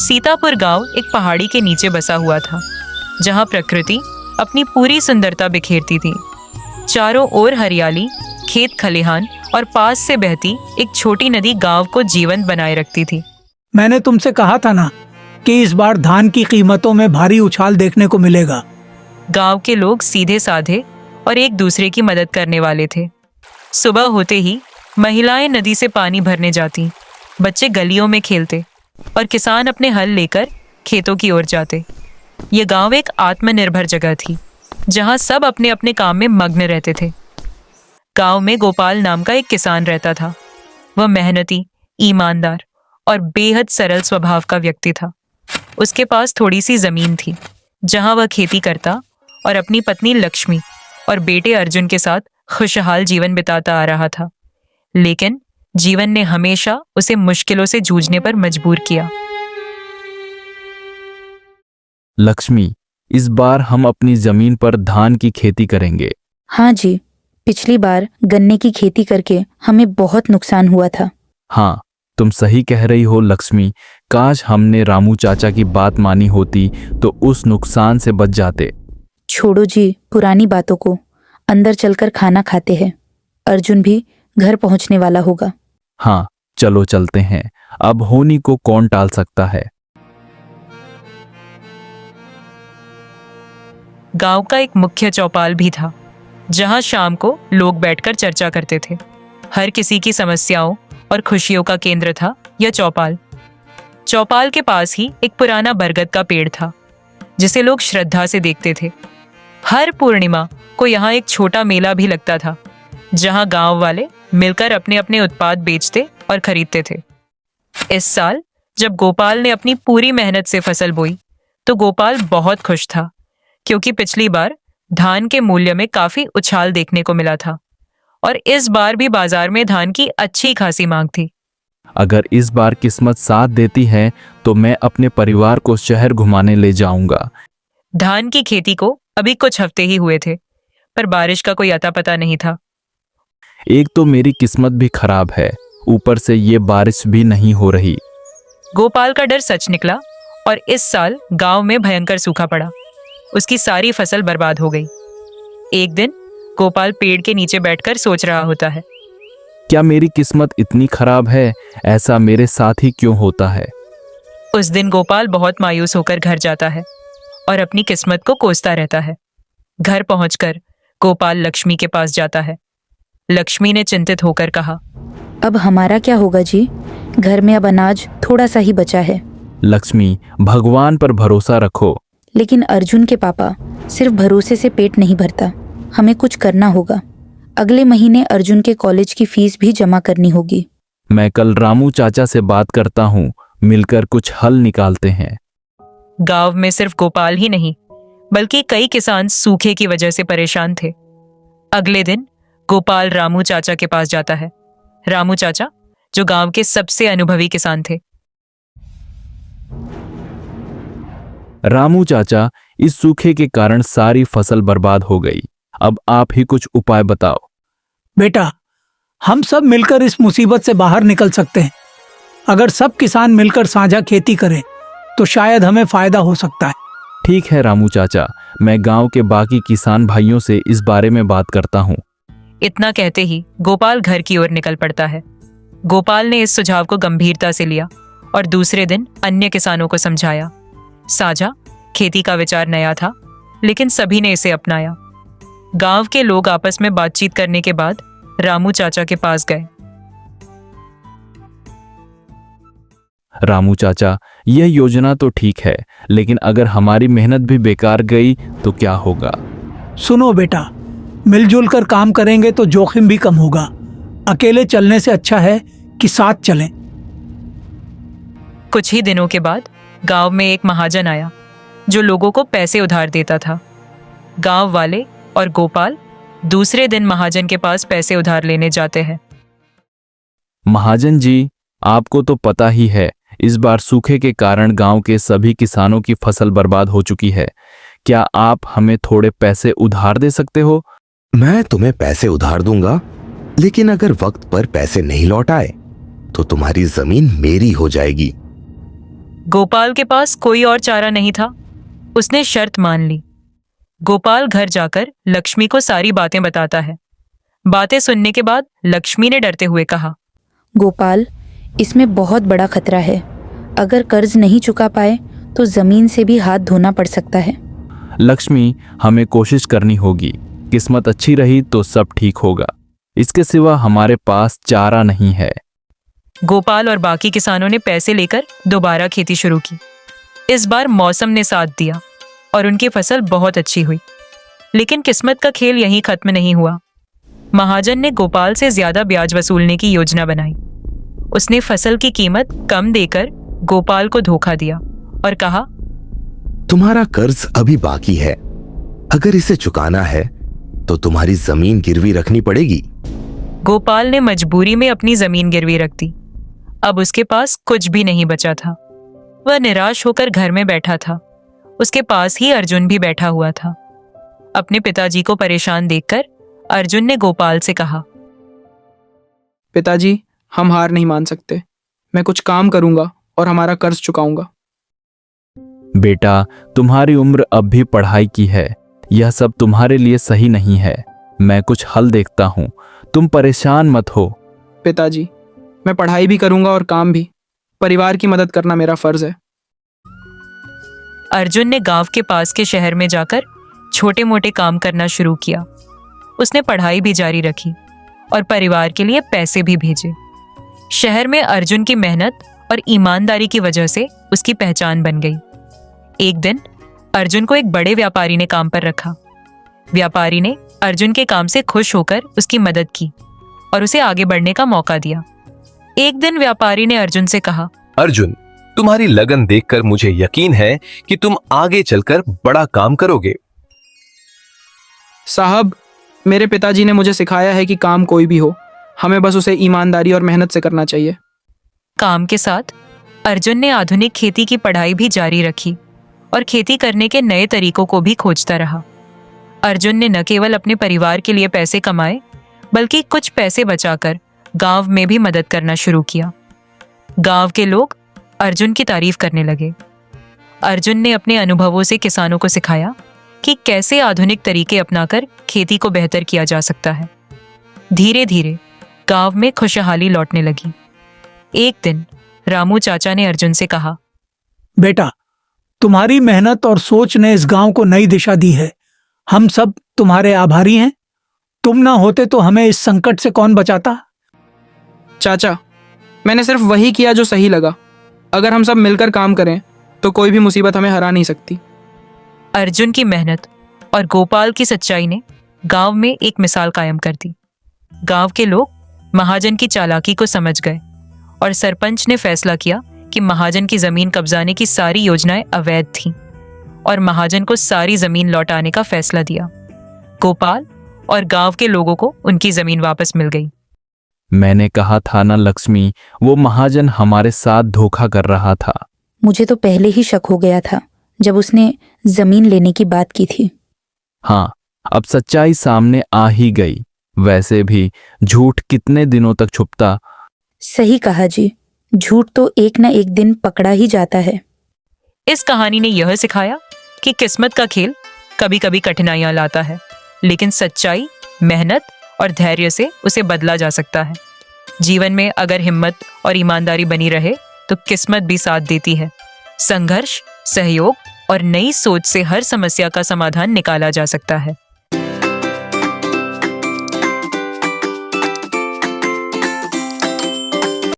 सीतापुर गांव एक पहाड़ी के नीचे बसा हुआ था, जहां प्रकृति अपनी पूरी सुंदरता बिखेरती थी। चारों ओर हरियाली, खेत खलिहान और पास से बहती एक छोटी नदी गांव को जीवंत बनाए रखती थी। मैंने तुमसे कहा था ना कि इस बार धान की कीमतों में भारी उछाल देखने को मिलेगा। गांव के लोग सीधे साधे और एक दूसरे की मदद करने वाले थे। सुबह होते ही महिलाएं नदी से पानी भरने जाती, बच्चे गलियों में खेलते और किसान अपने हल लेकर खेतों की ओर जाते। ये गांव एक आत्मनिर्भर जगह थी, जहां सब अपने अपने काम में मग्न रहते थे। गांव में गोपाल नाम का एक किसान रहता था। वह मेहनती, ईमानदार और बेहद सरल स्वभाव का व्यक्ति था। उसके पास थोड़ी सी जमीन थी, जहां वह खेती करता और अपनी पत्नी लक्ष्मी और बेटे अर्जुन के साथ खुशहाल जीवन बिताता आ रहा था। लेकिन जीवन ने हमेशा उसे मुश्किलों से जूझने पर मजबूर किया। लक्ष्मी, इस बार हम अपनी जमीन पर धान की खेती करेंगे। हाँ जी, पिछली बार गन्ने की खेती करके हमें बहुत नुकसान हुआ था। हाँ, तुम सही कह रही हो लक्ष्मी। काश हमने रामू चाचा की बात मानी होती तो उस नुकसान से बच जाते। छोड़ो जी पुरानी बातों को, अंदर चलकर खाना खाते हैं। अर्जुन भी घर पहुंचने वाला होगा। हाँ, चलो चलते हैं। अब होनी को कौन टाल सकता है। गांव का एक मुख्य चौपाल भी था, जहां शाम को लोग बैठकर चर्चा करते थे। हर किसी की समस्याओं और खुशियों का केंद्र था यह चौपाल। चौपाल के पास ही एक पुराना बरगद का पेड़ था, जिसे लोग श्रद्धा से देखते थे। हर पूर्णिमा को यहाँ एक छोटा मेला भी लगता था, जहां गांव वाले मिलकर अपने अपने उत्पाद बेचते और खरीदते थे। इस साल जब गोपाल ने अपनी पूरी मेहनत से फसल बोई, तो गोपाल बहुत खुश था, क्योंकि पिछली बार धान के मूल्य में काफी उछाल देखने को मिला था और इस बार भी बाजार में धान की अच्छी खासी मांग थी। अगर इस बार किस्मत साथ देती है तो मैं अपने परिवार को शहर घुमाने ले जाऊंगा। धान की खेती को अभी कुछ हफ्ते ही हुए थे, पर बारिश का कोई अता पता नहीं था। एक तो मेरी किस्मत भी खराब है, ऊपर से ये बारिश भी नहीं हो रही। गोपाल का डर सच निकला और इस साल गांव में भयंकर सूखा पड़ा। उसकी सारी फसल बर्बाद हो गई। एक दिन गोपाल पेड़ के नीचे बैठकर सोच रहा होता है, क्या मेरी किस्मत इतनी खराब है? ऐसा मेरे साथ ही क्यों होता है? उस दिन गोपाल बहुत मायूस होकर घर जाता है और अपनी किस्मत को कोसता रहता है। घर पहुंचकर गोपाल लक्ष्मी के पास जाता है। लक्ष्मी ने चिंतित होकर कहा, अब हमारा क्या होगा जी? घर में अब अनाज थोड़ा सा ही बचा है। लक्ष्मी, भगवान पर भरोसा रखो। लेकिन अर्जुन के पापा, सिर्फ भरोसे से पेट नहीं भरता, हमें कुछ करना होगा। अगले महीने अर्जुन के कॉलेज की फीस भी जमा करनी होगी। मैं कल रामू चाचा से बात करता हूँ, मिलकर कुछ हल निकालते हैं। गांव में सिर्फ गोपाल ही नहीं, बल्कि कई किसान सूखे की वजह से परेशान थे। अगले दिन गोपाल रामू चाचा के पास जाता है। रामू चाचा, जो गांव के सबसे अनुभवी किसान थे। रामू चाचा, इस सूखे के कारण सारी फसल बर्बाद हो गई। अब आप ही कुछ उपाय बताओ। बेटा, हम सब मिलकर इस मुसीबत से बाहर निकल सकते हैं। अगर सब किसान मिलकर साझा खेती करें तो शायद हमें फायदा हो सकता है। ठीक है रामू चाचा, मैं गांव के बाकी किसान भाइयों से इस बारे में बात करता हूँ। इतना कहते ही गोपाल घर की ओर निकल पड़ता है। गोपाल ने इस सुझाव को गंभीरता से लिया और दूसरे दिन अन्य किसानों को समझाया। साझा खेती का विचार नया था, लेकिन सभी ने इसे अपनाया। गांव के लोग आपस में बातचीत करने के बाद रामू चाचा के पास गए। रामू चाचा, यह योजना तो ठीक है, लेकिन अगर हमारी मेहनत भी बेकार गई तो क्या होगा? सुनो बेटा, मिलजुल कर काम करेंगे तो जोखिम भी कम होगा। अकेले चलने से अच्छा है कि साथ चलें। कुछ ही दिनों के बाद गांव में एक महाजन आया, जो लोगों को पैसे उधार देता था। गांव वाले और गोपाल दूसरे दिन महाजन के पास पैसे उधार लेने जाते हैं। महाजन जी, आपको तो पता ही है, इस बार सूखे के कारण गांव के सभी किसानों की फसल बर्बाद हो चुकी है। क्या आप हमें थोड़े पैसे उधार दे सकते हो? मैं तुम्हें पैसे उधार दूंगा, लेकिन अगर वक्त पर पैसे नहीं लौट आए तो तुम्हारी जमीन मेरी हो जाएगी। गोपाल के पास कोई और चारा नहीं था। उसने शर्त मान ली। गोपाल घर जाकर लक्ष्मी को सारी बातें बताता है। बातें सुनने के बाद लक्ष्मी ने डरते हुए कहा, गोपाल, इसमें बहुत बड़ा खतरा है। अगर कर्ज नहीं चुका पाए तो जमीन से भी हाथ धोना पड़ सकता है। लक्ष्मी, हमें कोशिश करनी होगी। किस्मत अच्छी रही तो सब ठीक होगा। इसके सिवा हमारे पास चारा नहीं है। गोपाल और बाकी किसानों ने पैसे लेकर दोबारा खेती शुरू की। इस बार मौसम ने साथ दिया और उनकी फसल बहुत अच्छी हुई। लेकिन किस्मत का खेल यहीं खत्म नहीं हुआ। महाजन ने गोपाल से ज्यादा ब्याज वसूलने की योजना बनाई। उसने फसल की कीमत कम देकर गोपाल को धोखा दिया और कहा, तुम्हारा कर्ज अभी बाकी है। अगर इसे चुकाना है तो तुम्हारी जमीन गिरवी रखनी पड़ेगी। गोपाल ने मजबूरी में अपनी जमीन गिरवी रख दी। अब उसके पास कुछ भी नहीं बचा था। वह निराश होकर घर में बैठा था। उसके पास ही अर्जुन भी बैठा हुआ था। अपने पिताजी को परेशान देखकर अर्जुन ने गोपाल से कहा, पिताजी, हम हार नहीं मान सकते। मैं कुछ काम करूंगा और हमारा कर्ज चुकाऊंगा। बेटा, तुम्हारी उम्र अब भी पढ़ाई की है। यह सब तुम्हारे लिए सही नहीं है। मैं कुछ हल देखता हूँ, तुम परेशान मत हो। पिताजी, मैं पढ़ाई भी करूंगा और काम भी। परिवार की मदद करना मेरा फर्ज है। अर्जुन ने गांव के पास के शहर में जाकर छोटे मोटे काम करना शुरू किया। उसने पढ़ाई भी जारी रखी और परिवार के लिए पैसे भी भेजे। शहर में अर्जुन की मेहनत और ईमानदारी की वजह से उसकी पहचान बन गई। एक दिन अर्जुन को एक बड़े व्यापारी ने काम पर रखा। व्यापारी ने अर्जुन के काम से खुश होकर उसकी मदद की और उसे आगे बढ़ने का मौका दिया। एक दिन व्यापारी ने अर्जुन से कहा, अर्जुन, तुम्हारी लगन देखकर मुझे यकीन है कि तुम आगे चलकर बड़ा काम करोगे। साहब, मेरे पिताजी ने मुझे सिखाया है कि काम कोई भी हो, हमें बस उसे ईमानदारी और मेहनत से करना चाहिए। काम के साथ अर्जुन ने आधुनिक खेती की पढ़ाई भी जारी रखी और खेती करने के नए तरीकों को भी खोजता रहा। अर्जुन ने न केवल अपने परिवार के लिए पैसे कमाए, बल्कि कुछ पैसे बचाकर गांव में भी मदद करना शुरू किया। गांव के लोग अर्जुन की तारीफ करने लगे। अर्जुन ने अपने अनुभवों से किसानों को सिखाया कि कैसे आधुनिक तरीके अपनाकर खेती को बेहतर किया जा सकता है। धीरे धीरे गांव में खुशहाली लौटने लगी। एक दिन रामू चाचा ने अर्जुन से कहा, बेटा, तुम्हारी मेहनत और सोच ने इस गांव को नई दिशा दी है। हम सब तुम्हारे आभारी हैं। तुम ना होते तो हमें इस संकट से कौन बचाता। चाचा, मैंने सिर्फ वही किया जो सही लगा। अगर हम सब मिलकर काम करें तो कोई भी मुसीबत हमें हरा नहीं सकती। अर्जुन की मेहनत और गोपाल की सच्चाई ने गांव में एक मिसाल कायम कर दी। गांव के लोग महाजन की चालाकी को समझ गए और सरपंच ने फैसला किया कि महाजन की जमीन कब्जाने की सारी योजनाएं अवैध थीं और महाजन को सारी जमीन लौटाने का फैसला दिया। गोपाल और गांव के लोगों को उनकी जमीन वापस मिल गई। मैंने कहा था ना लक्ष्मी, वो महाजन हमारे साथ धोखा कर रहा था। मुझे तो पहले ही शक हो गया था जब उसने जमीन लेने की बात की थी। हाँ, अब सच्चाई सामने आ ही गई। वैसे भी झूठ कितने दिनों तक छुपता। सही कहा जी, झूठ तो एक न एक दिन पकड़ा ही जाता है। इस कहानी ने यह सिखाया कि किस्मत का खेल कभी कभी कठिनाइयां लाता है, लेकिन सच्चाई, मेहनत और धैर्य से उसे बदला जा सकता है। जीवन में अगर हिम्मत और ईमानदारी बनी रहे तो किस्मत भी साथ देती है। संघर्ष, सहयोग और नई सोच से हर समस्या का समाधान निकाला जा सकता है।